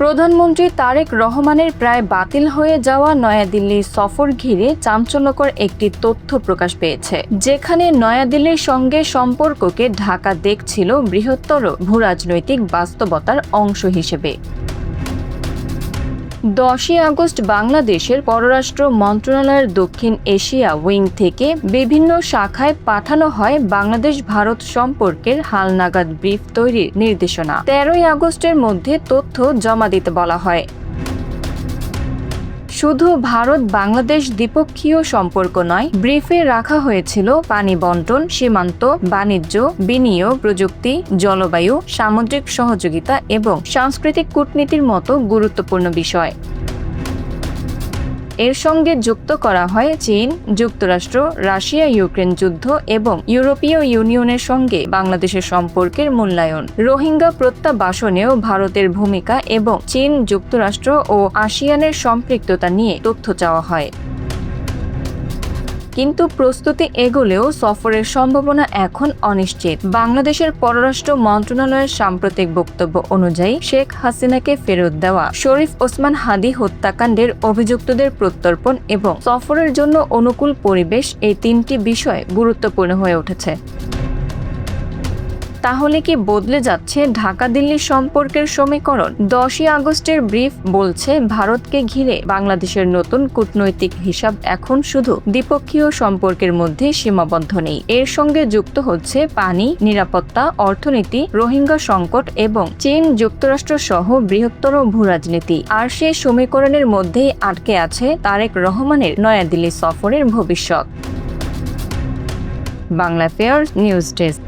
প্রধানমন্ত্রী তারেক রহমানের প্রায় বাতিল হয়ে যাওয়া নয়াদিল্লির সফর ঘিরে চাঞ্চল্যকর একটি তথ্য প্রকাশ পেয়েছে, যেখানে নয়াদিল্লির সঙ্গে সম্পর্ককে ঢাকা দেখছিল বৃহত্তর ভূরাজনৈতিক বাস্তবতার অংশ হিসেবে। 10ই আগস্ট বাংলাদেশের পররাষ্ট্র মন্ত্রণালয়ের দক্ষিণ এশিয়া উইং থেকে বিভিন্ন শাখায় পাঠানো হয় বাংলাদেশ ভারত সম্পর্কের হালনাগাদ ব্রিফ তৈরির নির্দেশনা। 13ই আগস্টের মধ্যে তথ্য জমা দিতে বলা হয়। শুধু ভারত বাংলাদেশ দ্বিপক্ষীয় সম্পর্ক নয়, ব্রিফে রাখা হয়েছিল পানি বন্টন, সীমান্ত, বাণিজ্য, বিনিয়োগ, প্রযুক্তি, জলবায়ু, সামুদ্রিক সহযোগিতা এবং সাংস্কৃতিক কূটনীতির মতো গুরুত্বপূর্ণ বিষয়। এর সঙ্গে যুক্ত করা হয় চীন, যুক্তরাষ্ট্র, রাশিয়া ইউক্রেন যুদ্ধ এবং ইউরোপীয় ইউনিয়নের সঙ্গে বাংলাদেশের সম্পর্কের মূল্যায়ন। রোহিঙ্গা প্রত্যাবাসনেও ভারতের ভূমিকা এবং চীন, যুক্তরাষ্ট্র ও আসিয়ানের সম্পৃক্ততা নিয়ে তথ্য চাওয়া হয়। কিন্তু প্রস্তুতি এগোলেও সফরের সম্ভাবনা এখন অনিশ্চিত। বাংলাদেশের পররাষ্ট্র মন্ত্রণালয়ের সাম্প্রতিক বক্তব্য অনুযায়ী শেখ হাসিনাকে ফেরত দেওয়া, শরীফ ওসমান হাদি হত্যাকাণ্ডের অভিযুক্তদের প্রত্যর্পণ এবং সফরের জন্য অনুকূল পরিবেশ, এই তিনটি বিষয় গুরুত্বপূর্ণ হয়ে উঠেছে। তাহলে কি বদলে যাচ্ছে ঢাকা দিল্লি সম্পর্কের সমীকরণ? 10ই আগস্টের ব্রিফ বলছে ভারতকে ঘিরে বাংলাদেশের নতুন কূটনৈতিক হিসাব এখন শুধু দ্বিপক্ষীয় সম্পর্কের মধ্যে সীমাবদ্ধ নেই। এর সঙ্গে যুক্ত হচ্ছে পানি, নিরাপত্তা, অর্থনীতি, রোহিঙ্গা সংকট এবং চীন, যুক্তরাষ্ট্র সহ বৃহত্তর ভূরাজনীতি। আর সেই সমীকরণের মধ্যেই আটকে আছে তারেক রহমানের নয়াদিল্লি সফরের ভবিষ্যৎ। Bangla fair news desk.